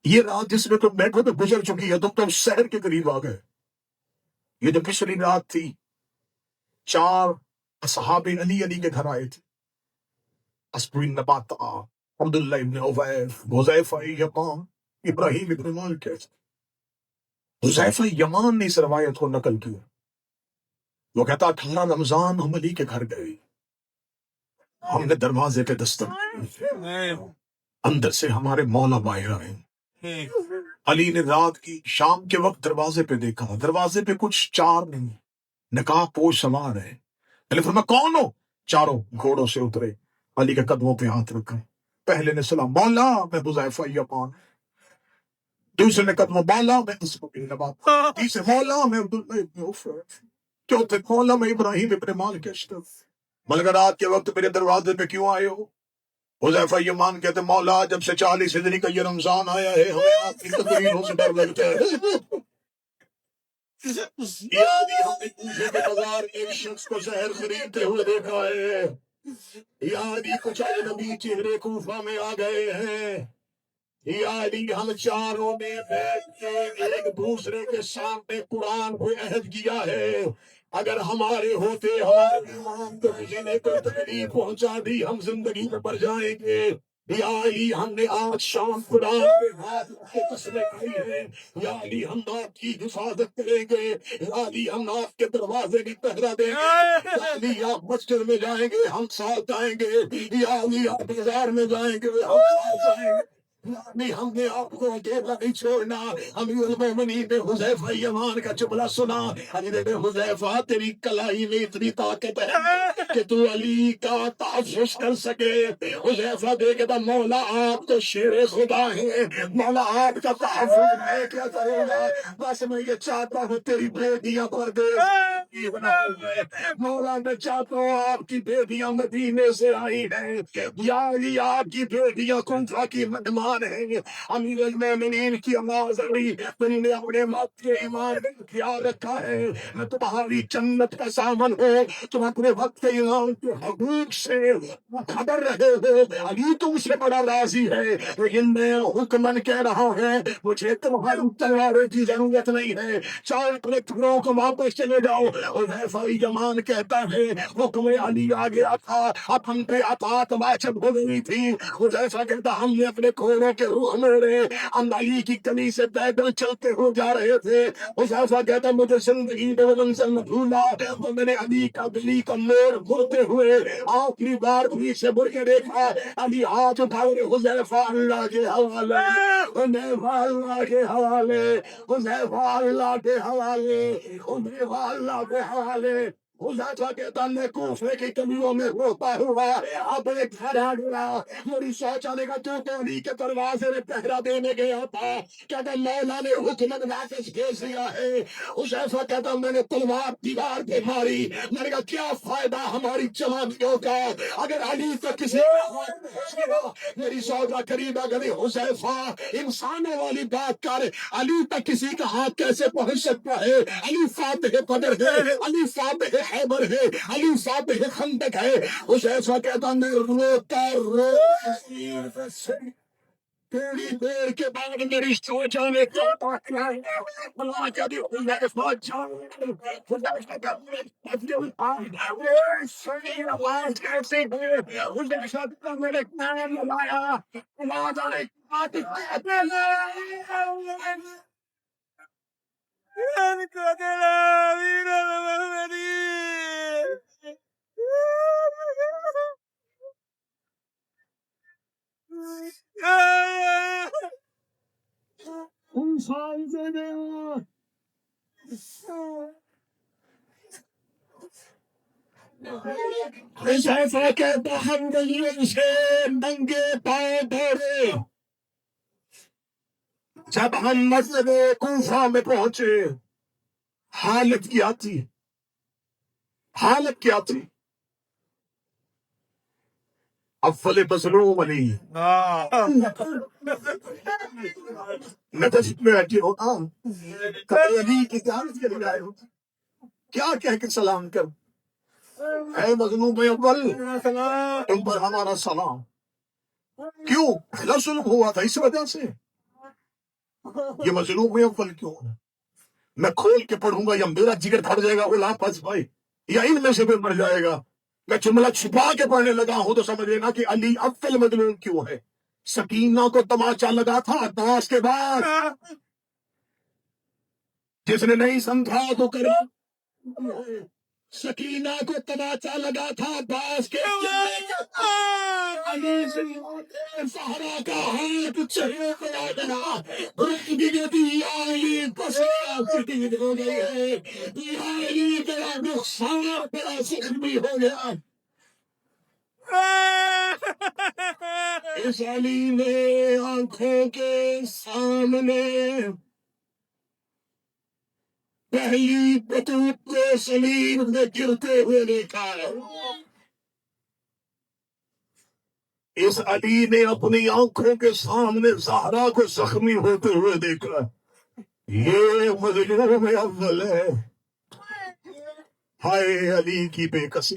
یہ رات جس میں تم بیٹھے تو گزر چکی ہے تم شہر کے قریب آ گئے یہ جو پچھلی رات تھی 4 اصحاب علی کے گھر آئے تھے اسپرین نباتا عبداللہ ابن عویف حذیفہ یمان ابراہیم ابن مالک حذیفہ یمان نے اس روایت کو نقل کی وہ کہتا 18 رمضان ہم علی کے گھر گئے ہم نے دروازے پہ دستک اندر سے ہمارے مولا باہر آئے علی نے رات کی شام کے وقت دروازے پہ دیکھا دروازے پہ کچھ 4 نہیں نقاب پوش سوار ہے علی فرمایا کون ہو چاروں گھوڑوں سے اترے علی کے قدموں پہ ہاتھ رکھا پہلے نے سلام مولا میں حذیفہ یمان دوسرے نے قدموں مولا میں اسبق نبات تیسرے مولا میں عبداللہ ابن عوف چوتھے مولا میں ابراہیم ابن مالک اشرف مگر رات کے وقت میرے دروازے پہ کیوں آئے ہو حذیفہ یمان کہتے مولا جب سے 40 ہجری کا یہ رمضان آیا ہے ہمیں آپ کی تقریروں سے ڈر لگتا ہے یعنی ہم نے کوفے کے بازار میں ایک شخص کو زہر خریدتے ہوئے دیکھا ہے یعنی کچھ اجنبی چہرے کوفہ میں آ گئے ہیں یعنی ہم چاروں نے بیٹھ کے ایک دوسرے کے سامنے قرآن کو عہد کیا ہے اگر ہمارے ہوتے ہمارے ایمان کو کسی نے کوئی تکلیف پہنچا دی ہم زندگی میں مر جائیں گے یا علی ہم نے آج شام قرآن پہ ہاتھ رکھ کے قسمیں کھائی ہیں یا علی ہم آپ کی حفاظت کریں گے یا علی ہم آپ کے دروازے کی پہرا دیں گے یا علی آپ مسجد میں جائیں گے ہم ساتھ جائیں گے یا علی آپ بازار میں جائیں گے ہم ساتھ جائیں گے نہیں ہم نے آپ کو اکیلا نہیں چھوڑنا امیر المومنین نے حذیفہ یمان کا جملہ سنا علی نے حذیفہ تیری کلائی میں اتنی طاقت ہے کہ تو علی کا تحفظ کر سکے حذیفہ دیکھے تو مولا آپ تو شیر خدا ہے مولا آپ کا تحفظ میں کیا کروں گا بس میں یہ چاہتا ہوں تیری بیٹیاں پر دے مولا میں چاہتا ہوں آپ کی بیٹیاں مدینے سے آئی ہیں یا علی آپ کی بیٹیاں کنفہ کی مہمان ہیں امیر المومنین کی آواز آئی میں نے اپنے مات کے ایمان میں خیال رکھا ہے میں تمہاری جنت کا سامان ہوں تم اپنے وقت کے ایمان کے حقوق سے خبر رہے ہو علی تم سے بڑا راضی ہے لیکن میں حکمن کہہ رہا ہوں مجھے تمہاری تلواروں کی ضرورت نہیں ہے چار اپنے ٹکڑوں کو واپس چلے جاؤ حذیفہ یمان کہتا ہے حکم علی آ گیا تھا اب ہم پہ اطاعت واجب ہو گئی تھی حذیفہ کہتا ہم نے اپنے کھوڑوں کے روح میرے ہم علی کی کلی سے پیدل چلتے ہو جا رہے تھے حذیفہ کہتا مجھے زندگی میں وہ منظر نہ بھولا وہ میں نے علی کا گلی کا مور گھرتے ہوئے آخری بار بھی سے بر کے دیکھا علی ہاتھ اٹھائے حذیفہ اللہ کے حوالے حذیفہ اللہ کے حوالے حذیفہ اللہ کے حوالے حذیفہ اللہ کے حوالے حذیفہ کہتا میں کوفے کی گلیوں میں روتا ہوا اپنے گھر آ گیا میری سوچا نے کہا تو علی کے دروازے میں پہرا دینے گیا تھا کہتا مولا نے حکم واپس بھیج دیا ہے حذیفہ کہتا میں نے تلوار دیوار پہ ماری میں نے کہا کیا فائدہ ہماری جوانیوں کا اگر علی تو کسی میری سوچا قریب اگر حذیفہ انسانوں والی بات کر علی تک کسی کا ہاتھ کیسے پہنچ سکتا ہے علی فاتح بدر ہے علی فاتح خیبر ہے علی فاتح خندق ہے حذیفہ کہتا میں روتا تھوڑی دیر کے بعد میری سوچا نے جیسا کہ بہنگلیوں سے ننگے پائے دھوڑے جب ہم مسجد کوفہ میں پہنچے حالت کیا تھی اول مظلوم علی میں تجھے میں بیٹھی ہوتا ہوں کبھی علی کی جانت کے لیے آئے ہوتے کیا کہہ کے سلام کر اے مظلوم اول تم پر ہمارا سلام کیوں پہلا ظلم ہوا تھا اس وجہ سے یہ مظلوم اول کیوں میں کھول کے پڑھوں گا یا میرا جگر پھٹ جائے گا غلام پاس بھائی یا ان میں سے بھی مر جائے گا میں جملہ چھپا کے پڑھنے لگا ہوں تو سمجھ لینا کہ علی اول مظلوم کیوں ہے سکینہ کو تماچا لگا تھا عباس کے بعد جس نے نہیں سمجھا تو کرو سکینہ کو تماچا لگا تھا عباس کے علی سہرا کا ہاتھ چہرے پہ آ گیا علی پسند ہو گئی ہے علی تیرا نقصان تیرا زخمی ہو گیا اس علی نے آنکھوں کے سامنے پہلی بطوط کو سلیم میں گرتے ہوئے دیکھا ہے اس علی نے اپنی آنکھوں کے سامنے زہرا کو زخمی ہوتے ہوئے دیکھا یہ مظلوم اول ہے ہائے علی کی بے کسی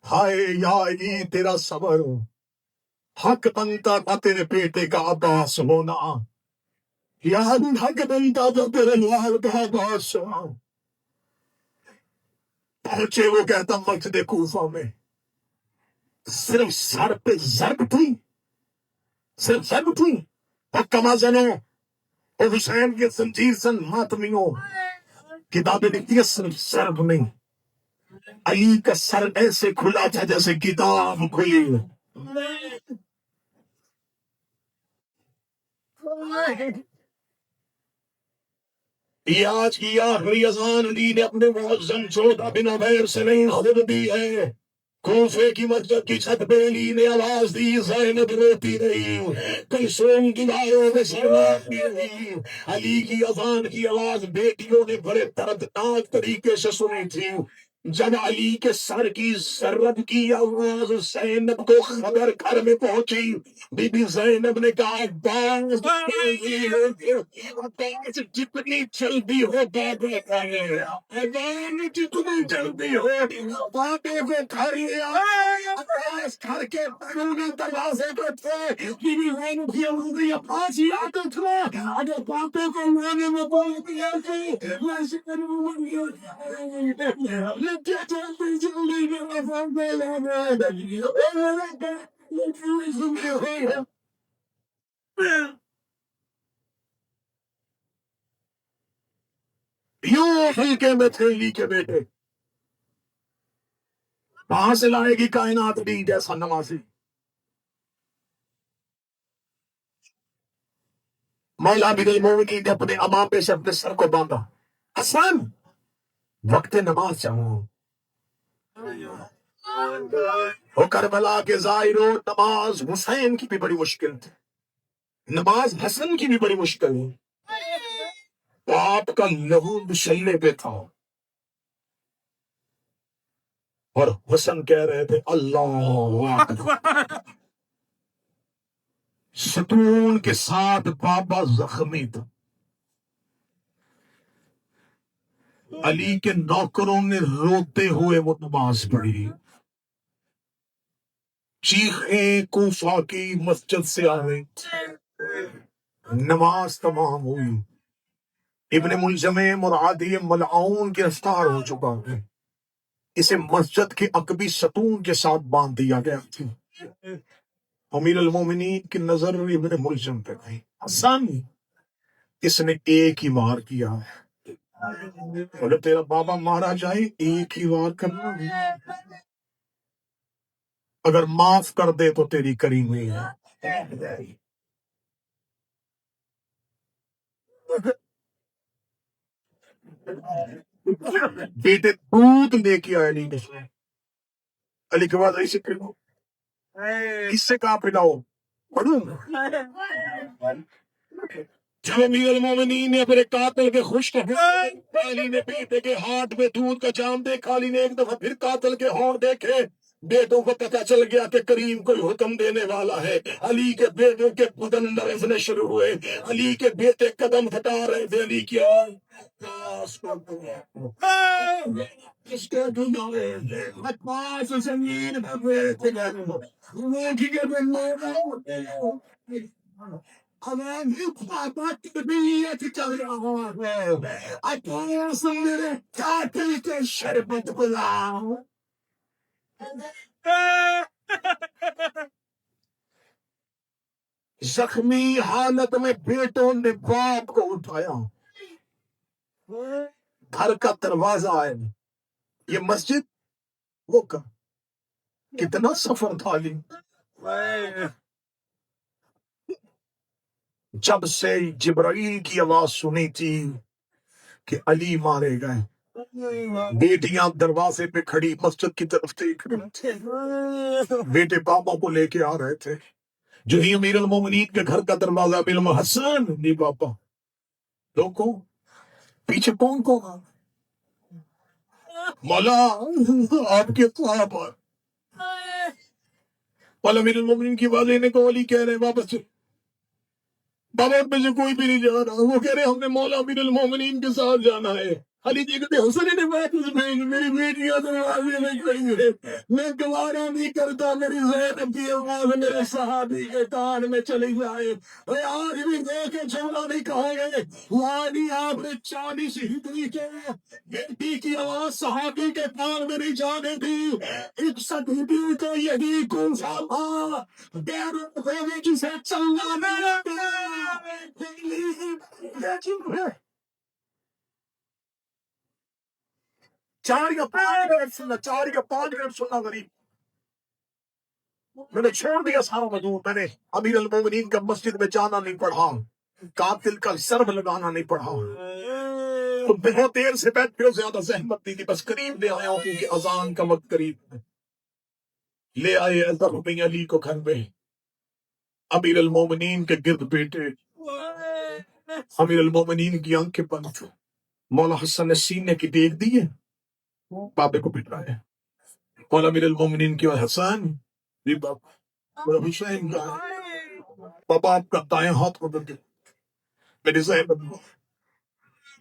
ہائے یا علی تیرا صبر حق بنتا تھا تیرے بیٹے کا عباس ہونا یا حق بنتا تھا تیرے لال کا عباس ہونا پہنچے وہ کہتا مسجد کوفہ میں صرف سر پہ ضرب تھی اور کما زنوں اور حسین کے زنجیر سن ماتمیوں کتابیں لکھتی ہے صرف ضرب نہیں علی کا سر ایسے کھلا تھا جیسے کتاب کھلی یہ آج کی آخری اذان علی نے اپنے معظم چھوٹا بن عمیر سے نہیں خود دی ہے کوفے کی مسجد کی چھت پہ علی نے آواز دی زینب روتی رہی کلثوم کی باروں میں سرواتی رہی علی کی اذان کی آواز بیٹیوں نے بڑے دردناک طریقے سے سنی تھی جب علی کے سر کی ضرب کی آواز زینب کو خبر گھر میں پہنچی بی بی زینب نے کہا باز جتنی جلدی ہو بابے جتنی جلدی ہو بابے کو گھر لیا گھر کے بیرونی دروازے پہ تھے بی بی زینب کی عمودی عباس ہی آتے تھے اگر بابے کو لانے میں بول دیا کہ میں یوں ہلکے میں تھے علی کے بیٹے کہاں سے لائے گی کائنات بھی جیسا نمازی مولا امیر المومنین نے اپنے امام پہ سے اپنے سر کو باندھا حسن وقت نماز چاہوں وہ کربلا کے ظاہروں نماز حسین کی بھی بڑی مشکل تھی نماز حسن کی بھی بڑی مشکل ہے تو آپ کا لہو مشلے پہ تھا اور حسن کہہ رہے تھے اللہ اکبر ستون کے ساتھ بابا زخمی تھا علی کے نوکروں نے روتے ہوئے وہ نماز پڑھی چیخیں کوفہ کی مسجد سے آ رہی تھی، نماز تمام ہوئی، ابن ملجم مرادی ملعون گرفتار ہو چکا ہے، اسے مسجد کے عقبی ستون کے ساتھ باندھ دیا گیا تھا۔ امیر المومنین کی نظر ابن ملجم پہ گئی، حسن اس نے ایک ہی وار کیا ہے، بولے تیرا بابا مارا جائے ایک ہی وار کرنا، اگر معاف کر دے تو تیری کریمی ہے۔ بیٹے دودھ لے کے آئے نہیں نے، علی کے بعد ایسے پلاؤ، اس سے کہاں پلاؤ پڑھوں، جب امیر المومنین نے اپنے قاتل کے خوش کہے، علی نے بیٹے کے ہاتھ میں دودھ کا جام دیکھا، علی نے ایک دفعہ پھر قاتل کے ہونٹ دیکھے، بیٹوں کو پتہ چل گیا کہ کریم کوئی حکم دینے والا ہے۔ علی کے بیٹوں کے بدن لرزنے شروع ہوئے، علی کے بیٹے قدم ہٹا رہے تھے، علی کی آواز اس کے پاس زمین پر بیٹھ گئے، ہمیں بات طبیعت چل رہا ہے، اپاس میرے قاتل کے شربت پلاؤ۔ زخمی حالت میں بیٹوں نے باپ کو اٹھایا، گھر کا دروازہ ہے، یہ مسجد وہ کا کتنا سفر تھا علی، جب سے جبرائیل کی آواز سنی تھی کہ علی مارے گئے، بیٹیاں دروازے پہ کھڑی مسجد کی طرف دیکھ رہی تھے، بیٹے پاپا کو لے کے آ رہے تھے، جو ہی امیر المومنین کے گھر کا دروازہ بلم حسن نہیں پاپا لوگوں پیچھے کون کو مولا آپ کے خواب، مولا امیر المومنین کی والدین کو علی کہہ رہے واپس بابا میں سے کوئی بھی نہیں جا رہا، وہ کہہ رہے ہم نے مولا امیر المومنین کے ساتھ جانا ہے۔ علی جی کہتے حسن نے بات میری بیٹیاں دروازے میں کھڑی ہے، میں گوارا نہیں کرتا میری زینب کی آواز میرے صحابی کے کان میں چلی جائے، میں آج بھی دیکھے چھوڑا نہیں کہا گئے، وانی آپ نے 40 ہجری کے بیٹی کی آواز صحابی کے کان میں نہیں جانے دی، 61 ہجری کو یہی کوفہ تھا، بیرون دیوی جسے چلنا میرا چار یا 5 منٹ سننا، 4 یا 5 منٹ سننا غریب، میں نے چھوڑ دیا سارا مدور، میں نے امیر المومنین کا مسجد میں جانا نہیں پڑھا، قاتل کا سرب لگانا نہیں پڑھا، تو بہت دیر سے بیٹھے ہو، زیادہ زحمت نہیں تھی، بس قریب لے آیا ہوں کیونکہ اذان کا وقت قریب ہے، لے آئے اظہر بن علی کو گھر میں، امیر المومنین کے گرد بیٹے، امیر المومنین کی آنکھیں بند تھیں، مولا حسن نے سینے کی دیکھ دی ہے، بابے کو پٹرایا، مولا امیر المومنین کی حسن جی بابا، میرا حسین کا بابا آپ کا دائیں ہاتھ کو دے میری زینب،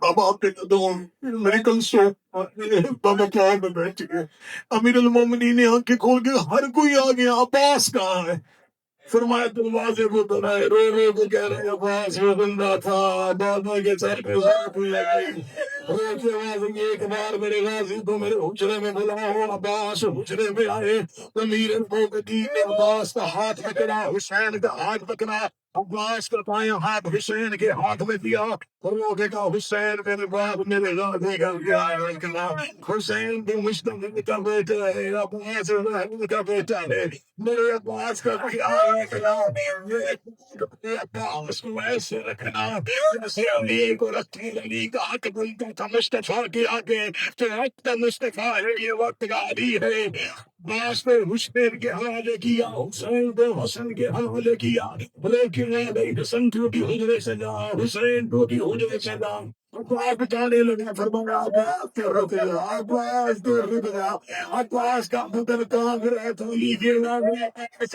بابا آپ کے قدموں میری کنسو، بابا کیا میں بیٹھی ہے، امیر المومنین نے آنکھیں کھول کے ہر کوئی آ گیا، عباس کہاں ہے، فرمایا دروازے کو بنائے، رو رو کو کہہ رہے عباس وہ بندہ تھا، بابا کے سر پہ ضرب لگی، رو کے آواز ایک بار میرے غازی کو میرے حجرے میں بلاؤ، عباس حجرے میں آئے، امیر المومنین نے عباس کا ہاتھ پکڑا، حسین کا ہاتھ پکڑا، عباس کا بائیں ہاتھ حسین کے ہاتھ میں دیا، اور وہ کہا حسین میرے باپ میرے غازی کا پیارا کہا، حسین بھی مشتبہ کا بیٹا ہے، عباس رحم کا بیٹا ہے، میرے عباس کا خیال رکھنا، میرے عباس کو ایسے رکھنا جیسے علی کو رکھتی، علی کا حق بنتا تھا مصطفیٰ کے آگے، تو حق مصطفیٰ ہے، یہ وقت کا علی ہے، عباس نے حسین کے حوالے کیا، حسین نے حسن کے حوالے کیا، لیکن علی حسن تو بھی حجرے سے جا، حسین تو بھی حجرے سے جا، عباس جانے لگا، فرمایا عباس تو رک جا، عباس تو رک جا، عباس کا بدن کام رہا تو علی کے نام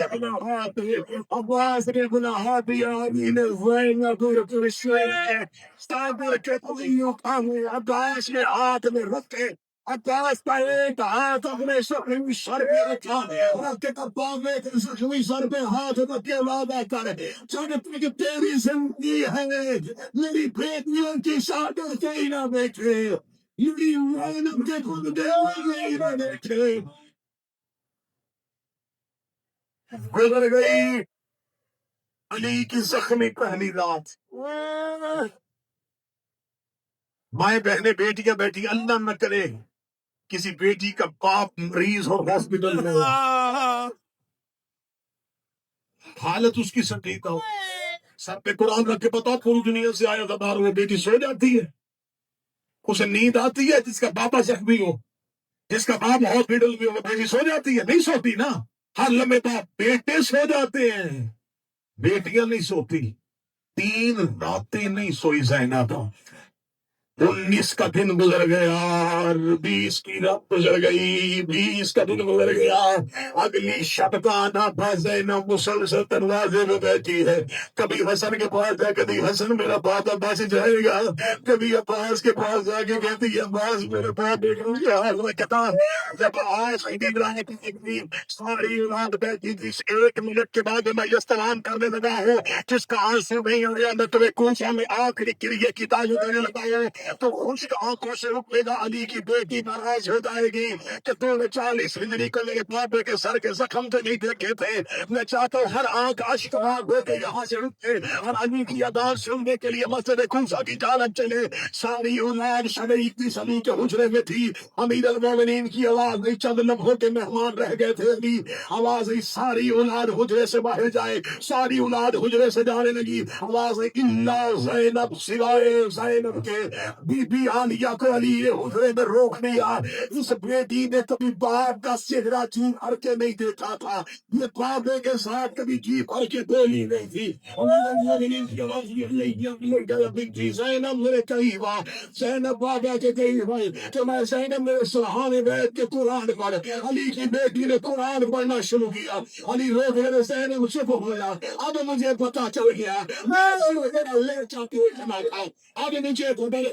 اپنا ہاتھ، عباس نے اپنا ہاتھ دیا، علی نے زینب کو رشوے صابر کے تلیوں کھانے، عباس نے ہاتھ میں رکھے، عباس کا ایک ہاتھ اپنے زخمی سر پہ رکھا رکھ کے کباب میں زخمی سر پہ ہاتھ رکھ کے وعدہ کر چاہتے کہ تیری زندگی ہے میری بیٹیوں کی شادت ہی نہ دیکھے میری محنت کے خود ہی نہ دیکھے گزر گئی علی کی زخمی پہلی رات مائیں بہنیں بیٹیاں بیٹھی اللہ نہ کرے کسی بیٹی کا باپ مریض ہو ہاسپٹل میں حالت اس کی سنجیدہ ہو سر پہ قرآن رکھ کے بتاؤ پوری دنیا سے آیا تھا باہر وہ بیٹی سو جاتی ہے اسے نیند آتی ہے جس کا باپا زخمی ہو جس کا باپ ہاسپٹل میں ہو بیٹی سو جاتی ہے نہیں سوتی نا ہر لمحے باپ بیٹے سو جاتے ہیں بیٹیاں نہیں سوتی 3 راتیں نہیں سوئی زینب 19 کا دن گزر گیا 20 کی رات گزر گئی 20 کا دن گزر گیا اگلی شب کا آنا تھا زینب مسلسل دروازے میں بیٹھی ہے کبھی حسن کے پاس جا کبھی حسن میرا باپ عباس جائے گا کبھی عباس کے پاس جا کے کہتی ہے عباس میرے باپ حال میں کہتا جب آج ساری رات بیٹھی تھی 1 منٹ کے بعد میں استعلام کرنے لگا ہوں جس کا آنسو نہیں ہو رہا میں تمہیں کوشا میں آخری کریے کی تاج دینے لگا ہوں تو خشک آنکھوں سے رکے گا علی کی بیٹی ناراض ہو جائے گی کہ تو نے 40 ہجری کو میرے پاپے کے سر کے زخم سے نہیں دیکھے تھے میں چاہتا ہوں ہر آنکھ اشکبار ہو کے یہاں سے رکے اور علی کی اذان سننے کے لیے مسجد کوفہ کی جانب چلے ساری اولاد شب 21 کے حجرے میں تھی امیر المومنین کی آواز نہیں چند لمحوں کے مہمان رہ گئے تھے علی آواز نہیں ساری اولاد حجرے سے باہر جائے ساری اولاد حجرے سے جانے لگی آواز نہیں الا زینب سوائے زینب کے بی بی عالیہ کو علی نے حجرے میں روک دیا اس بیٹی نے کبھی باپ کا چہرہ جی بھر کے نہیں دیکھا تھا یہ بابے کے ساتھ کبھی جی بھر کے بولی نہیں تھی زینب میرے کہیں بار زینب بابا کے کہیں بھائی کہ میں زینب میرے سرحانے بیٹھ کے قرآن پڑھ علی کی بیٹی نے قرآن پڑھنا شروع کیا علی رو میرے زینب چپ ہو گیا اب مجھے پتا چل گیا میں لے چاہتی ہوں اب مجھے تو میرے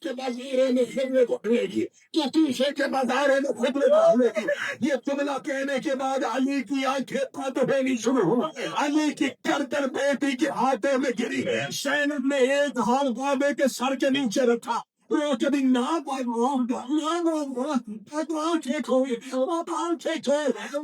کے بازارے میں پھرنے کو ملے گی تو پیچھے کے بازارے میں پھرنے کو ملے گی یہ جملہ کہنے کے بعد علی کی آنکھیں پت پھیری شروع ہو علی کی گردن بیٹی کے ہاتھے میں گری زینب نے ایک ہاتھ بابے کے سر کے نیچے رکھا وہ کبھی نہ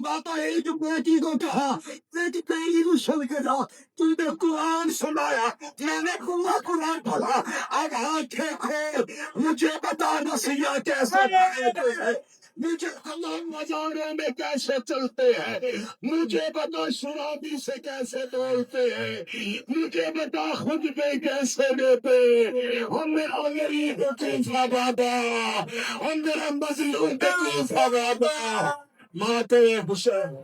باپا ایک بیٹی کو کہا بیٹی پہلی کو سن کے جا تو نے قرآن سنایا میں نے قرآن پڑھا اب آنکھیں کھول مجھے بتا نصیحت کیسے پڑھتے ہیں مجھے تمام مزاروں میں کیسے چلتے ہیں مجھے بتا شرابی سے کیسے بولتے ہیں مجھے بتا خود پہ کیسے دیتے ہم میرا غریب کوفہ بابا ہم میرا مظلوم کوفہ بابا ماتے حسین